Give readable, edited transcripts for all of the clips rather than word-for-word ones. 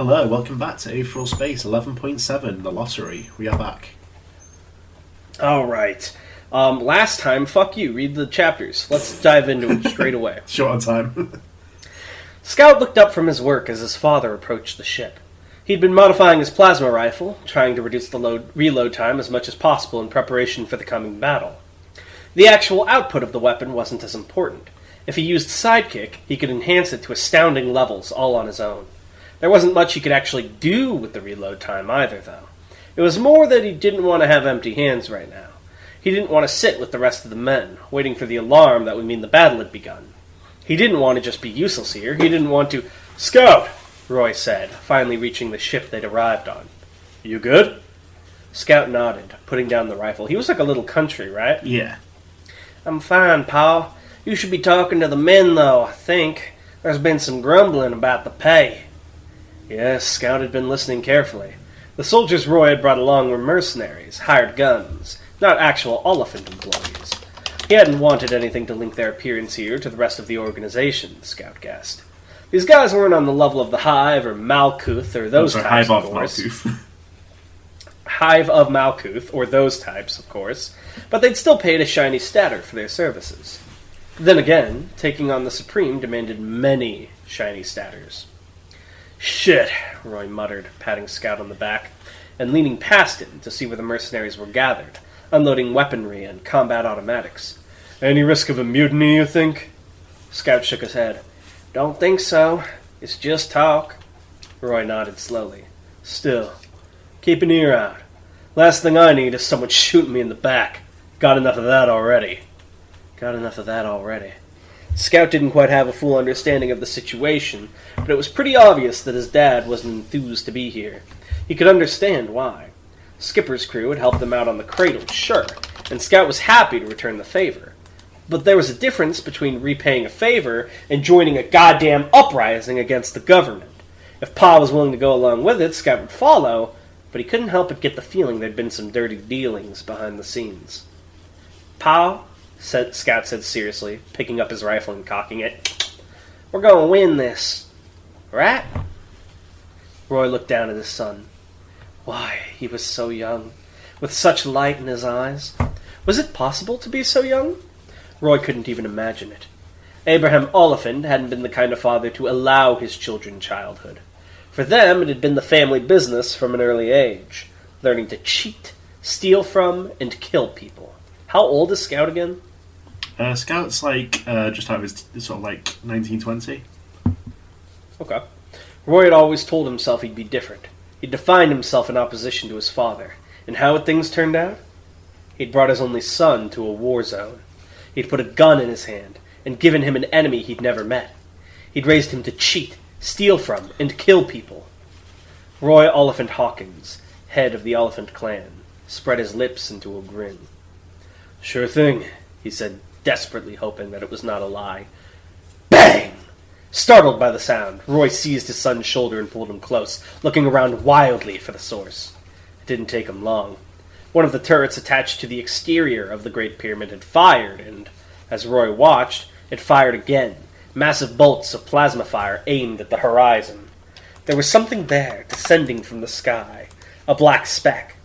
Hello, welcome back to Aetheral Space 11.7, the lottery. We are back. Alright. Last time, fuck you, read the chapters. Let's dive into it straight away. Short on time. Scout looked up from his work as his father approached the ship. He'd been modifying his plasma rifle, trying to reduce the reload time as much as possible in preparation for the coming battle. The actual output of the weapon wasn't as important. If he used Sidekick, he could enhance it to astounding levels all on his own. There wasn't much he could actually do with the reload time either, though. It was more that he didn't want to have empty hands right now. He didn't want to sit with the rest of the men, waiting for the alarm that would mean the battle had begun. He didn't want to just be useless here. He didn't want to... "Scout!" Roy said, finally reaching the ship they'd arrived on. "You good?" Scout nodded, putting down the rifle. He was like a little country, right? Yeah. "I'm fine, Pa. You should be talking to the men, though, I think. There's been some grumbling about the pay." Yes, Scout had been listening carefully. The soldiers Roy had brought along were mercenaries, hired guns, not actual Oliphant employees. He hadn't wanted anything to link their appearance here to the rest of the organization, Scout guessed. These guys weren't on the level of the Hive or Malkuth or those types, Hive of of course. Malkuth. Hive of Malkuth, or those types, of course, but they'd still paid a shiny statter for their services. Then again, taking on the Supreme demanded many shiny statters. "Shit," Roy muttered, patting Scout on the back, and leaning past him to see where the mercenaries were gathered, unloading weaponry and combat automatics. "Any risk of a mutiny, you think?" Scout shook his head. "Don't think so. It's just talk." Roy nodded slowly. "Still, keep an ear out. Last thing I need is someone shooting me in the back. Got enough of that already." Got enough of that already. Scout didn't quite have a full understanding of the situation, but it was pretty obvious that his dad wasn't enthused to be here. He could understand why. Skipper's crew had helped them out on the Cradle, sure, and Scout was happy to return the favor. But there was a difference between repaying a favor and joining a goddamn uprising against the government. If Pa was willing to go along with it, Scout would follow, but he couldn't help but get the feeling there'd been some dirty dealings behind the scenes. "Pa," Scout said seriously, picking up his rifle and cocking it, "we're going to win this. Right?" Roy looked down at his son. Why, he was so young, with such light in his eyes. Was it possible to be so young? Roy couldn't even imagine it. Abraham Oliphant hadn't been the kind of father to allow his children childhood. For them, it had been the family business from an early age, learning to cheat, steal from, and kill people. How old is Scout again? Scout's just out of his sort of 1920. Okay. Roy had always told himself he'd be different. He'd defined himself in opposition to his father. And how had things turned out? He'd brought his only son to a war zone. He'd put a gun in his hand and given him an enemy he'd never met. He'd raised him to cheat, steal from, and kill people. Roy Oliphant Hawkins, head of the Oliphant clan, spread his lips into a grin. "Sure thing," he said, desperately hoping that it was not a lie. Bang! Startled by the sound, Roy seized his son's shoulder and pulled him close, looking around wildly for the source. It didn't take him long. One of the turrets attached to the exterior of the Great Pyramid had fired, and, as Roy watched, it fired again, massive bolts of plasma fire aimed at the horizon. There was something there, descending from the sky, a black speck.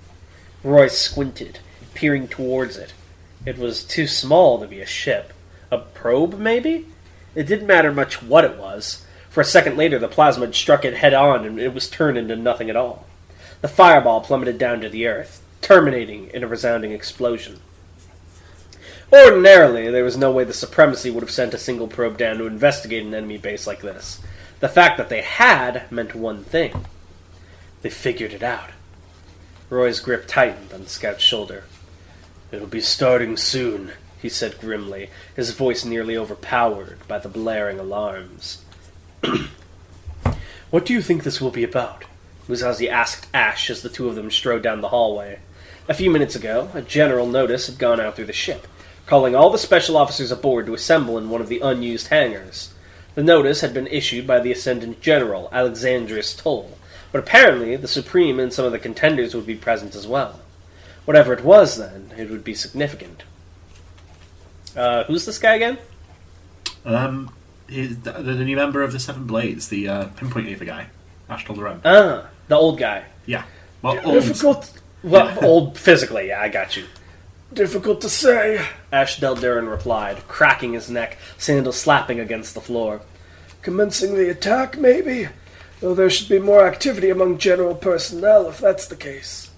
Roy squinted, peering towards it. It was too small to be a ship. A probe, maybe? It didn't matter much what it was. For a second later, the plasma had struck it head-on, and it was turned into nothing at all. The fireball plummeted down to the earth, terminating in a resounding explosion. Ordinarily, there was no way the Supremacy would have sent a single probe down to investigate an enemy base like this. The fact that they had meant one thing. They figured it out. Roy's grip tightened on Scout's shoulder. "It'll be starting soon," he said grimly, his voice nearly overpowered by the blaring alarms. "What do you think this will be about?" Musashi asked Ash as the two of them strode down the hallway. A few minutes ago, a general notice had gone out through the ship, calling all the special officers aboard to assemble in one of the unused hangars. The notice had been issued by the Ascendant General, Alexandrius Toll, but apparently the Supreme and some of the contenders would be present as well. Whatever it was, then, it would be significant. Who's this guy again? He's the new member of the Seven Blades, the pinpoint lever guy. Ash Tal'Daran. The old guy. Yeah. Well, old. Difficult. Well, old physically, yeah, I got you. Difficult to say, Ash Tal'Daran replied, cracking his neck, sandals slapping against the floor. Commencing the attack, maybe? Though there should be more activity among general personnel if that's the case.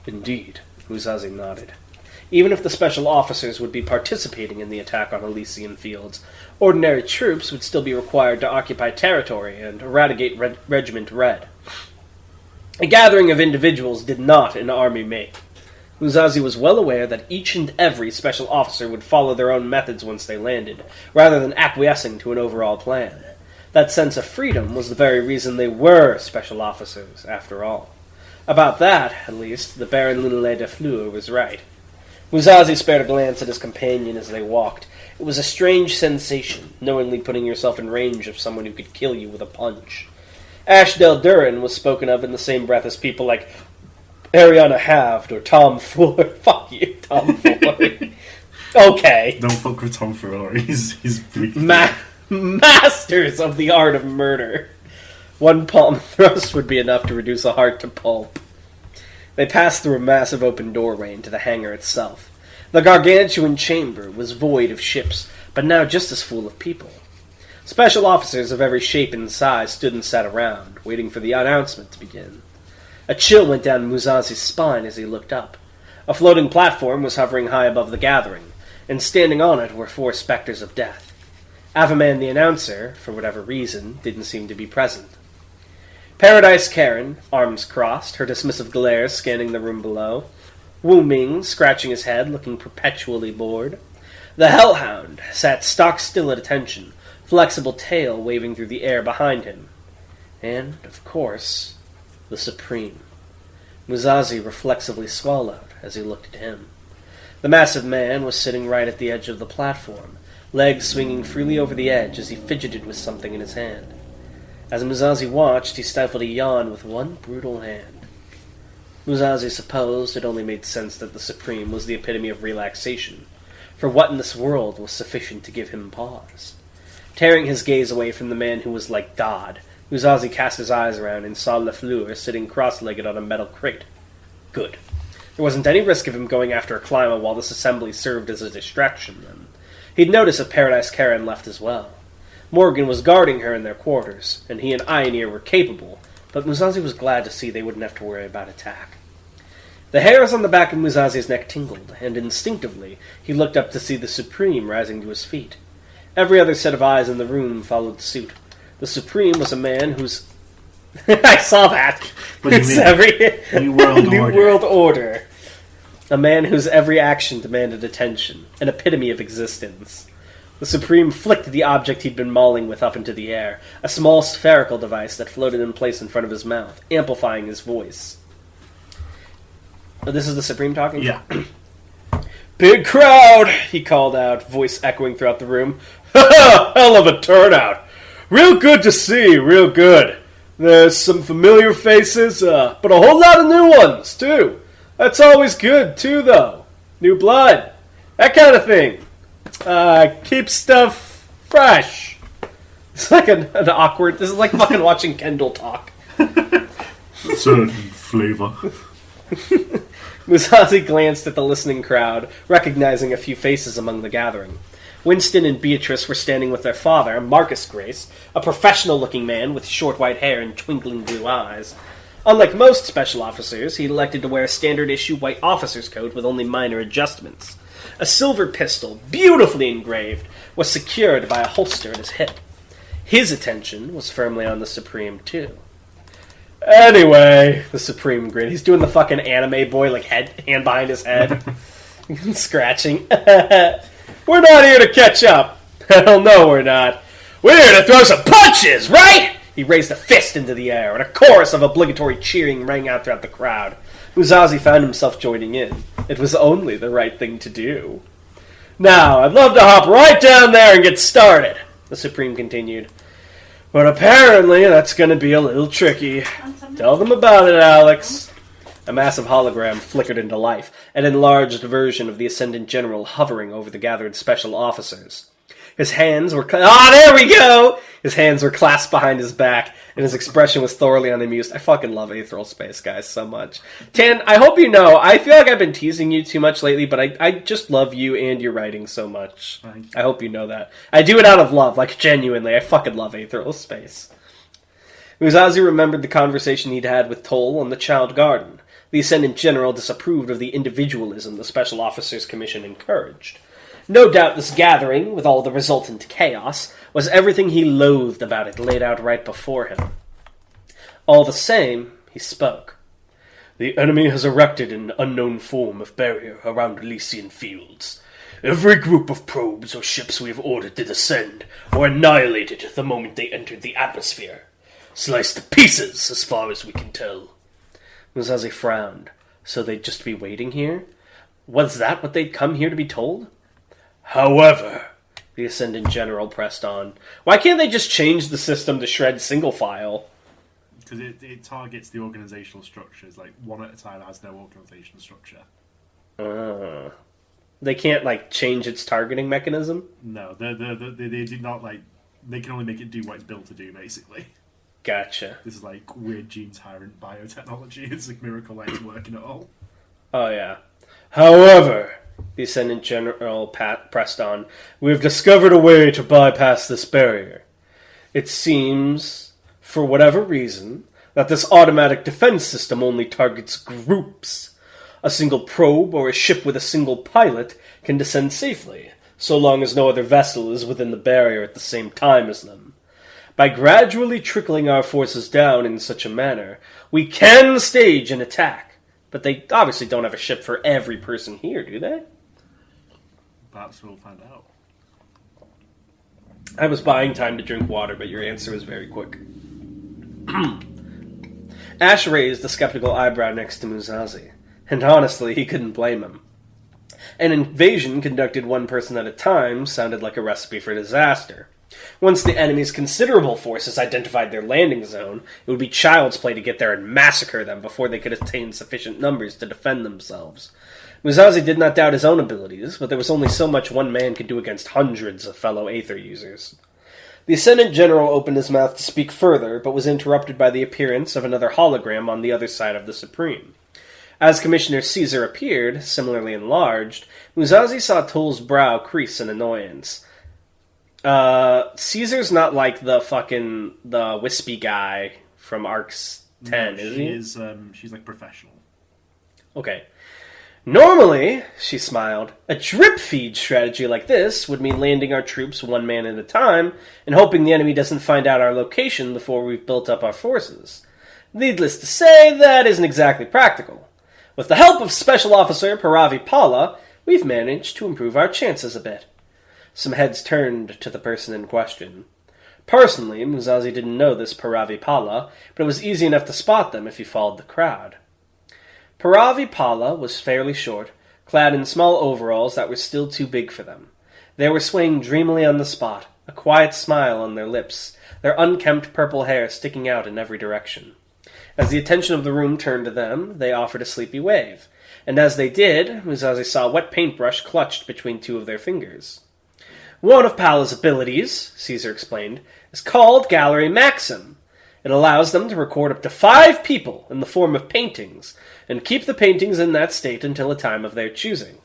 Indeed, Musashi nodded. Even if the special officers would be participating in the attack on Elysian fields, ordinary troops would still be required to occupy territory and eradicate Regiment Red. A gathering of individuals did not an army make. Musashi was well aware that each and every special officer would follow their own methods once they landed, rather than acquiescing to an overall plan. That sense of freedom was the very reason they were special officers, after all. About that, at least, the Baron Linelay de Fleur was right. Musashi spared a glance at his companion as they walked. It was a strange sensation, knowingly putting yourself in range of someone who could kill you with a punch. Ash Tal'Daran was spoken of in the same breath as people like Ariana Havd or Tom Fuller. Fuck you, Tom Fuller. Okay. Don't fuck with Tom Fuller. He's masters of the art of murder. One palm thrust would be enough to reduce a heart to pulp. They passed through a massive open doorway into the hangar itself. The gargantuan chamber was void of ships, but now just as full of people. Special officers of every shape and size stood and sat around, waiting for the announcement to begin. A chill went down Musashi's spine as he looked up. A floating platform was hovering high above the gathering, and standing on it were 4 specters of death. Avaman the announcer, for whatever reason, didn't seem to be present. Paradise Karen, arms crossed, her dismissive glare scanning the room below. Wu Ming, scratching his head, looking perpetually bored. The Hellhound sat stock still at attention, flexible tail waving through the air behind him. And, of course, the Supreme. Musashi reflexively swallowed as he looked at him. The massive man was sitting right at the edge of the platform, legs swinging freely over the edge as he fidgeted with something in his hand. As Musashi watched, he stifled a yawn with one brutal hand. Musashi supposed it only made sense that the Supreme was the epitome of relaxation, for what in this world was sufficient to give him pause? Tearing his gaze away from the man who was like God, Musashi cast his eyes around and saw Lafleur sitting cross-legged on a metal crate. Good. There wasn't any risk of him going after a climber while this assembly served as a distraction, then. He'd noticed if Paradise Karen left as well. Morgan was guarding her in their quarters, and he and Ioneer were capable, but Musashi was glad to see they wouldn't have to worry about attack. The hairs on the back of Musashi's neck tingled, and instinctively he looked up to see the Supreme rising to his feet. Every other set of eyes in the room followed suit. The Supreme was a man whose... I saw that! What do you mean? New World Order. A man whose every action demanded attention, an epitome of existence. The Supreme flicked the object he'd been mauling with up into the air, a small spherical device that floated in place in front of his mouth, amplifying his voice. Oh, this is the Supreme talking? Yeah. Big crowd, he called out, voice echoing throughout the room. Hell of a turnout. Real good to see, real good. There's some familiar faces, but a whole lot of new ones, too. That's always good, too, though. New blood. That kind of thing. Keeps stuff fresh. It's like an awkward... This is like fucking watching Kendall talk. Certain flavor. Musashi glanced at the listening crowd, recognizing a few faces among the gathering. Winston and Beatrice were standing with their father, Marcus Grace, a professional-looking man with short white hair and twinkling blue eyes. Unlike most special officers, he elected to wear a standard-issue white officer's coat with only minor adjustments. A silver pistol, beautifully engraved, was secured by a holster at his hip. His attention was firmly on the Supreme, too. Anyway, the Supreme grinned. He's doing the fucking anime boy, like hand behind his head. Scratching. We're not here to catch up. Hell no, we're not. We're here to throw some punches, right? He raised a fist into the air, and a chorus of obligatory cheering rang out throughout the crowd. Musashi found himself joining in. It was only the right thing to do. Now, I'd love to hop right down there and get started, the Supreme continued. But apparently that's going to be a little tricky. Tell them about it, Alex. A massive hologram flickered into life, an enlarged version of the Ascendant General hovering over the gathered special officers. His hands were... there we go! His hands were clasped behind his back, and his expression was thoroughly unamused. I fucking love Aetheral Space, guys, so much. Tan, I hope you know, I feel like I've been teasing you too much lately, but I just love you and your writing so much. Thanks. I hope you know that. I do it out of love, like, genuinely. I fucking love Aetheral Space. Musashi remembered the conversation he'd had with Toll on the Child Garden. The Ascendant General disapproved of the individualism the Special Officers Commission encouraged. No doubt this gathering, with all the resultant chaos, was everything he loathed about it laid out right before him. All the same, he spoke. The enemy has erected an unknown form of barrier around Elysian fields. Every group of probes or ships we have ordered to descend were annihilated the moment they entered the atmosphere. Sliced to pieces, as far as we can tell. Musashi frowned. So they'd just be waiting here? Was that what they'd come here to be told? However, the Ascendant General pressed on. Why can't they just change the system to shred single file? Because it targets the organizational structures, like one at a time has no organizational structure. They can't, like, change its targeting mechanism? No, they do not, like, they can only make it do what it's built to do, basically. Gotcha. This is like weird gene tyrant biotechnology. It's a miracle that it's working at all. Oh, yeah. However, the Ascendant General pressed on, we have discovered a way to bypass this barrier. It seems, for whatever reason, that this automatic defense system only targets groups. A single probe or a ship with a single pilot can descend safely, so long as no other vessel is within the barrier at the same time as them. By gradually trickling our forces down in such a manner, we can stage an attack. But they obviously don't have a ship for every person here, do they? Perhaps we'll find out. I was buying time to drink water, but your answer was very quick. Ash raised a skeptical eyebrow next to Musashi, and honestly, he couldn't blame him. An invasion conducted one person at a time sounded like a recipe for disaster. Once the enemy's considerable forces identified their landing zone, it would be child's play to get there and massacre them before they could attain sufficient numbers to defend themselves. Musashi did not doubt his own abilities, but there was only so much one man could do against hundreds of fellow Aether users. The Ascendant General opened his mouth to speak further, but was interrupted by the appearance of another hologram on the other side of the Supreme. As Commissioner Caesar appeared, similarly enlarged, Musashi saw Toll's brow crease in annoyance. Caesar's not like the wispy guy from Arcs 10, is he? She's like professional. Okay. Normally, she smiled, a drip feed strategy like this would mean landing our troops one man at a time and hoping the enemy doesn't find out our location before we've built up our forces. Needless to say, that isn't exactly practical. With the help of Special Officer Paravi Pala, we've managed to improve our chances a bit. Some heads turned to the person in question. Personally, Musashi didn't know this Paravi Pala, but it was easy enough to spot them if you followed the crowd. Paravi Pala was fairly short, clad in small overalls that were still too big for them. They were swaying dreamily on the spot, a quiet smile on their lips, their unkempt purple hair sticking out in every direction. As the attention of the room turned to them, they offered a sleepy wave, and as they did, Musashi saw a wet paintbrush clutched between two of their fingers. One of Pala's abilities, Caesar explained, is called Gallery Maxim. It allows them to record up to 5 people in the form of paintings, and keep the paintings in that state until a time of their choosing.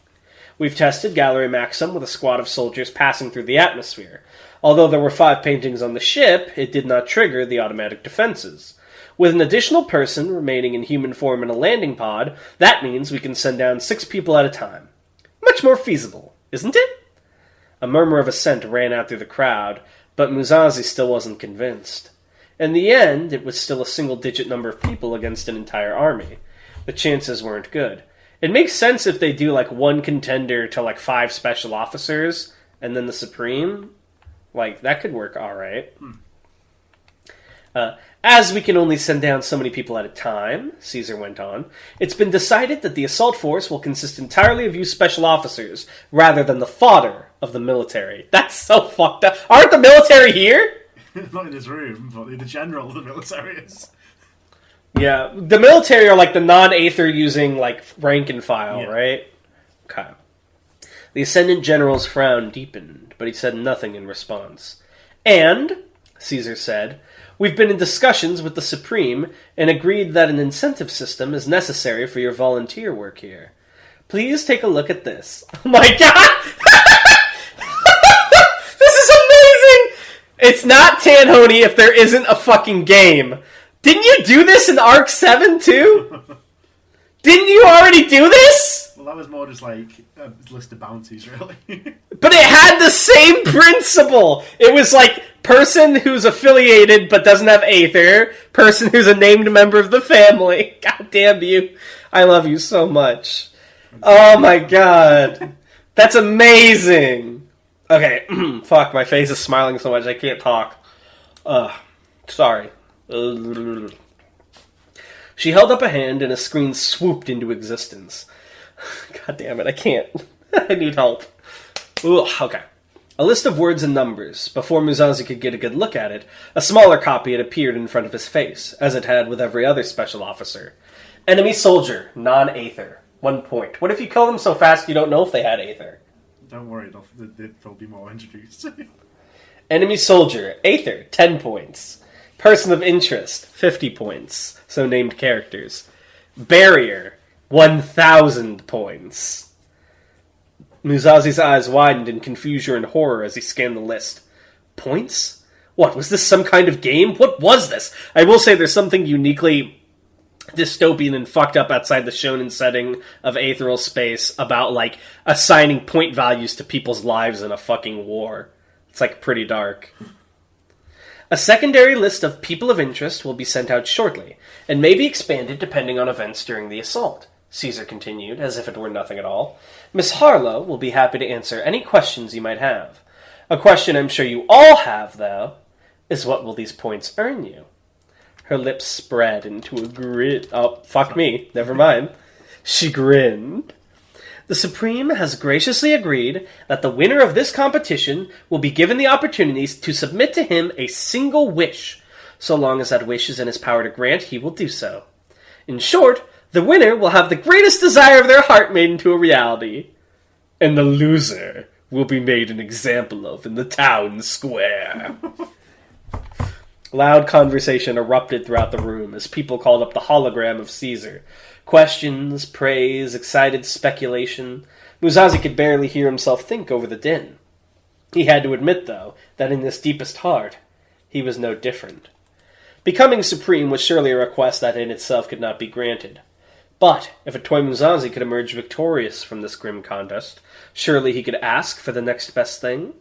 We've tested Gallery Maxim with a squad of soldiers passing through the atmosphere. Although there were 5 paintings on the ship, it did not trigger the automatic defenses. With an additional person remaining in human form in a landing pod, that means we can send down 6 people at a time. Much more feasible, isn't it? A murmur of assent ran out through the crowd, but Musashi still wasn't convinced. In the end, it was still a single-digit number of people against an entire army. The chances weren't good. It makes sense if they do, like, 1 contender to, like, 5 special officers, and then the Supreme. Like, that could work alright. As we can only send down so many people at a time, Caesar went on, it's been decided that the assault force will consist entirely of you special officers, rather than the fodder of the military. That's so fucked up. Aren't the military here? Not in this room, but the general of the military is. Yeah, the military are like the non-Aether using, like, rank and file, right? Okay. The Ascendant General's frown deepened, but he said nothing in response. And, Caesar said. We've been in discussions with the Supreme and agreed that an incentive system is necessary for your volunteer work here. Please take a look at this. Oh my god! This is amazing! It's not Tanhoney if there isn't a fucking game. Didn't you do this in Arc 7 too? Didn't you already do this? Well, that was more just like a list of bounties, really. But it had the same principle. It was like person who's affiliated but doesn't have Aether, person who's a named member of the family. God damn you. I love you so much. Oh my god. That's amazing. Okay, fuck, my face is smiling so much I can't talk. Sorry. She held up a hand and a screen swooped into existence. God damn it, I can't. I need help. Ugh, okay. A list of words and numbers. Before Musashi could get a good look at it, a smaller copy had appeared in front of his face, as it had with every other special officer. Enemy soldier, non-Aether. 1 point. What if you kill them so fast you don't know if they had Aether? Don't worry, there'll be more introduced. Enemy soldier, Aether, 10 points. Person of interest, 50 points. So named characters. Barrier, 1,000 points. Musashi's eyes widened in confusion and horror as he scanned the list. Points? What, was this some kind of game? What was this? I will say there's something uniquely dystopian and fucked up outside the shonen setting of Aetheral Space about, like, assigning point values to people's lives in a fucking war. It's, like, pretty dark. A secondary list of people of interest will be sent out shortly, and may be expanded depending on events during the assault, Caesar continued, as if it were nothing at all. Miss Harlow will be happy to answer any questions you might have. A question I'm sure you all have, though, is what will these points earn you? Her lips spread into a grin. Oh, fuck me. Never mind. She grinned. The Supreme has graciously agreed that the winner of this competition will be given the opportunities to submit to him a single wish. So long as that wish is in his power to grant, he will do so. In short, the winner will have the greatest desire of their heart made into a reality. And the loser will be made an example of in the town square. Loud conversation erupted throughout the room as people called up the hologram of Caesar. Questions, praise, excited speculation. Musashi could barely hear himself think over the din. He had to admit, though, that in his deepest heart, he was no different. Becoming supreme was surely a request that in itself could not be granted. But if a toy Musashi could emerge victorious from this grim contest, surely he could ask for the next best thing?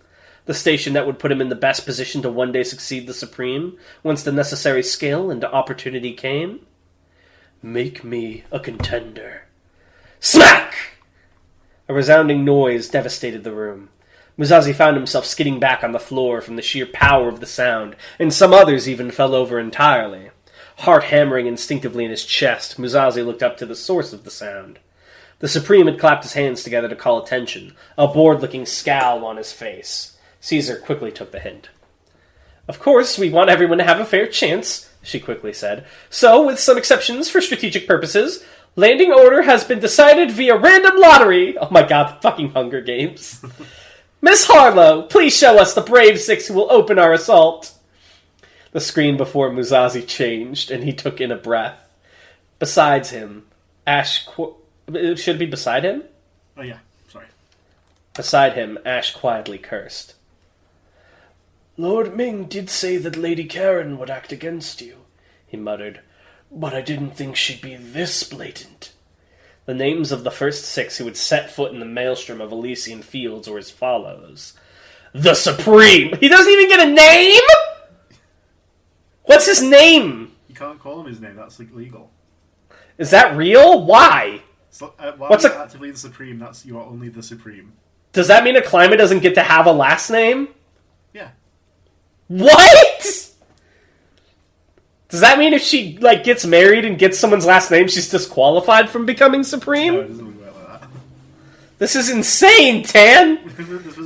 The station that would put him in the best position to one day succeed the Supreme, once the necessary skill and opportunity came? Make me a contender. Smack! A resounding noise devastated the room. Musashi found himself skidding back on the floor from the sheer power of the sound, and some others even fell over entirely. Heart hammering instinctively in his chest, Musashi looked up to the source of the sound. The Supreme had clapped his hands together to call attention, a bored-looking scowl on his face. Caesar quickly took the hint. Of course, we want everyone to have a fair chance, she quickly said. So, with some exceptions for strategic purposes, landing order has been decided via random lottery. Oh my god, the fucking Hunger Games. Miss Harlow, please show us the brave six who will open our assault. The screen before Musashi changed, and he took in a breath. Besides him, should it be beside him? Oh yeah, sorry. Beside him, Ash quietly cursed. Lord Ming did say that Lady Karen would act against you, he muttered, but I didn't think she'd be this blatant. The names of the first six who would set foot in the maelstrom of Elysian Fields were as follows. The Supreme! He doesn't even get a name?! What's his name? You can't call him his name, that's illegal. Is that real? Why? So, while you're actively the Supreme, you are only the Supreme. Does that mean a climate doesn't get to have a last name? Yeah. What?! Does that mean if she, gets married and gets someone's last name, she's disqualified from becoming Supreme? No, it doesn't really work like that. This is insane, Tan!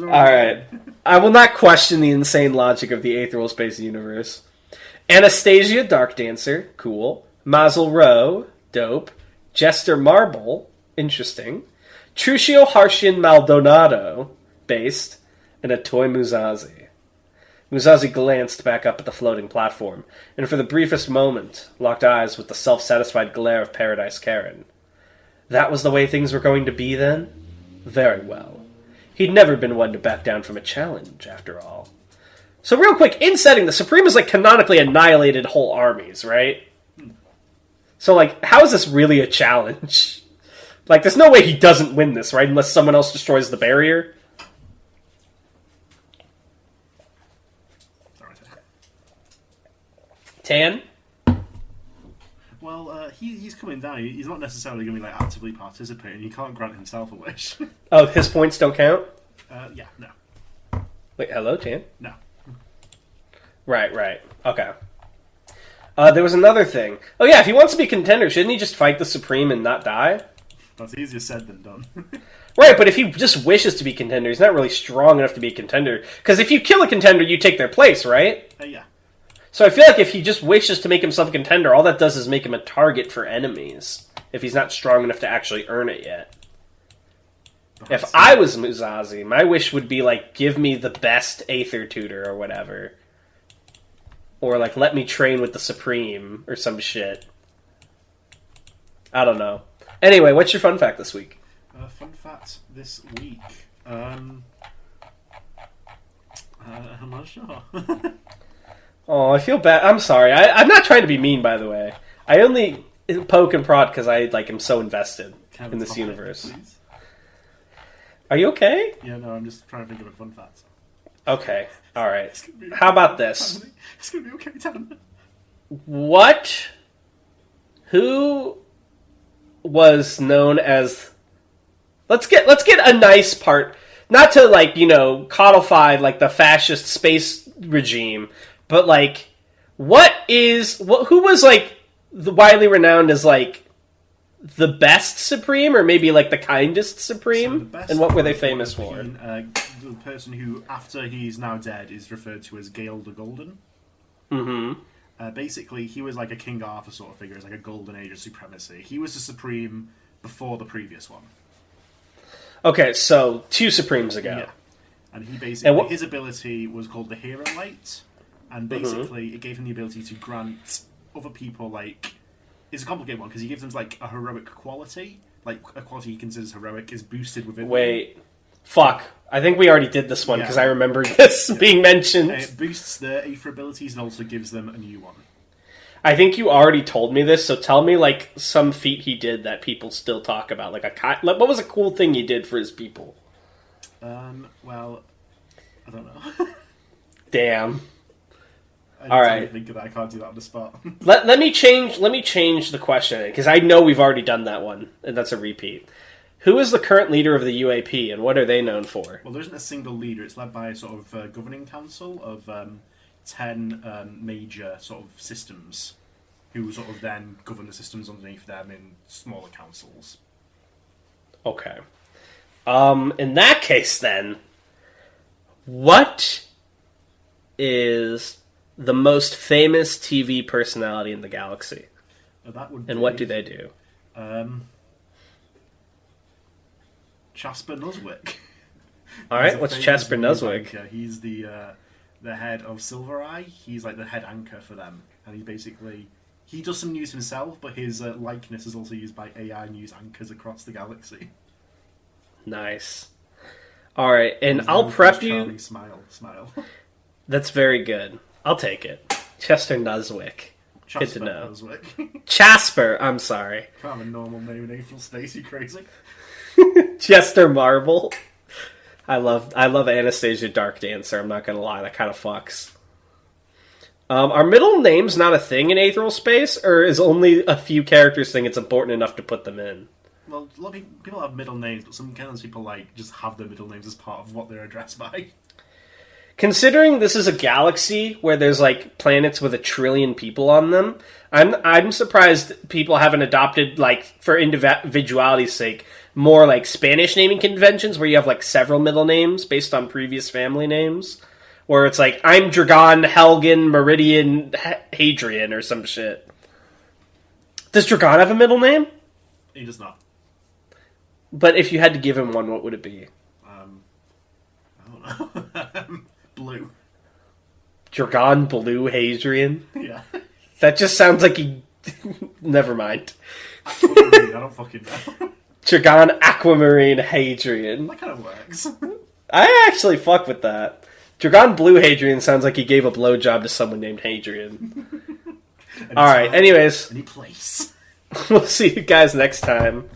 Alright. I will not question the insane logic of the Aetheral Space universe. Anastasia, Dark Dancer, cool. Mazel Rowe, dope. Jester Marble, interesting. Trucio Harshian Maldonado, based. And a toy Musashi. Musashi glanced back up at the floating platform, and for the briefest moment locked eyes with the self-satisfied glare of Paradise Karen. That was the way things were going to be then? Very well. He'd never been one to back down from a challenge, after all. So real quick, in setting, the Supreme has, like, canonically annihilated whole armies, right? So, like, how is this really a challenge? Like, there's no way he doesn't win this, right? Unless someone else destroys the barrier. Tan? Well, he's coming down. He's not necessarily going to be like actively participating. He can't grant himself a wish. Oh, his points don't count? Yeah, no. Wait, hello, Tan? No. Right. Okay. There was another thing. Oh yeah, if he wants to be contender, shouldn't he just fight the Supreme and not die? That's easier said than done. Right, but if he just wishes to be contender, he's not really strong enough to be a contender. Because if you kill a contender, you take their place, right? Yeah. So I feel like if he just wishes to make himself a contender, all that does is make him a target for enemies. If he's not strong enough to actually earn it yet. If I was Musashi, my wish would be, like, give me the best Aether tutor or whatever. Or, like, let me train with the Supreme or some shit. I don't know. Anyway, what's your fun fact this week? Fun fact this week. I'm not sure. Oh, I feel bad. I'm sorry. I'm not trying to be mean, by the way. I only poke and prod because I am so invested in this universe. Please? Are you okay? Yeah, no, I'm just trying to think of a fun fact. Okay. All right. Okay. How about this? It's going to be okay, Tan. What? Who was known as... Let's get a nice part. Not to, like, codify, like, the fascist space regime, but, like, who was, like, widely renowned as, like, the best Supreme, or maybe, like, the kindest Supreme? So and what were they famous for? The person who, after he's now dead, is referred to as Gale the Golden. Mm-hmm. Basically, he was like a King Arthur sort of figure. It's like a golden age of supremacy. He was the Supreme before the previous one. Okay, so 2 Supremes ago. Yeah. And he basically, his ability was called the Hero Light, and basically it gave him the ability to grant other people, like, it's a complicated one, because he gives them, like, a heroic quality, like, a quality he considers heroic is boosted within them. Fuck. I think we already did this one, because I remember this being mentioned. It boosts their Aether abilities and also gives them a new one. I think you already told me this, so tell me, like, some feat he did that people still talk about. Like, what was a cool thing he did for his people? Well, I don't know. Damn. All right. Think of that. I can't do that on the spot. let me change the question, because I know we've already done that one, and that's a repeat. Who is the current leader of the UAP, and what are they known for? Well, there isn't a single leader. It's led by a sort of governing council of 10 major sort of systems, who sort of then govern the systems underneath them in smaller councils. Okay. In that case, then, what is the most famous TV personality in the galaxy? What do they do? Jasper Nuzwick. All right, what's Jasper Nuzwick? He's the head of Silver Eye. He's like the head anchor for them, and he does some news himself, but his likeness is also used by AI news anchors across the galaxy. Nice. All right, and I'll prep you. Smile. That's very good. I'll take it. Chester Nuzwick. Good to know. Nuzwick. Jasper. I'm sorry. Can't have a normal name in Aetheral Space. You crazy? Chester Marble. I love Anastasia Dark Dancer. I'm not gonna lie, that kind of fucks. Are middle names not a thing in Aetheral Space, or is only a few characters think it's important enough to put them in? Well, a lot of people have middle names, but some kind of people like just have their middle names as part of what they're addressed by. Considering this is a galaxy where there's like planets with 1 trillion people on them, I'm surprised people haven't adopted, like, for individuality's sake, more like Spanish naming conventions where you have like several middle names based on previous family names, where it's like I'm Dragon, Helgen, Meridian, Hadrian, or some shit. Does Dragon have a middle name? He does not. But if you had to give him one, what would it be? I don't know. Blue. Dragon Blue Hadrian? Yeah. That just sounds like he... Never mind. Aquamarine, I don't fucking know. Dragon Aquamarine Hadrian. That kind of works. I actually fuck with that. Dragon Blue Hadrian sounds like he gave a blowjob to someone named Hadrian. Alright, anyways. Any place. We'll see you guys next time.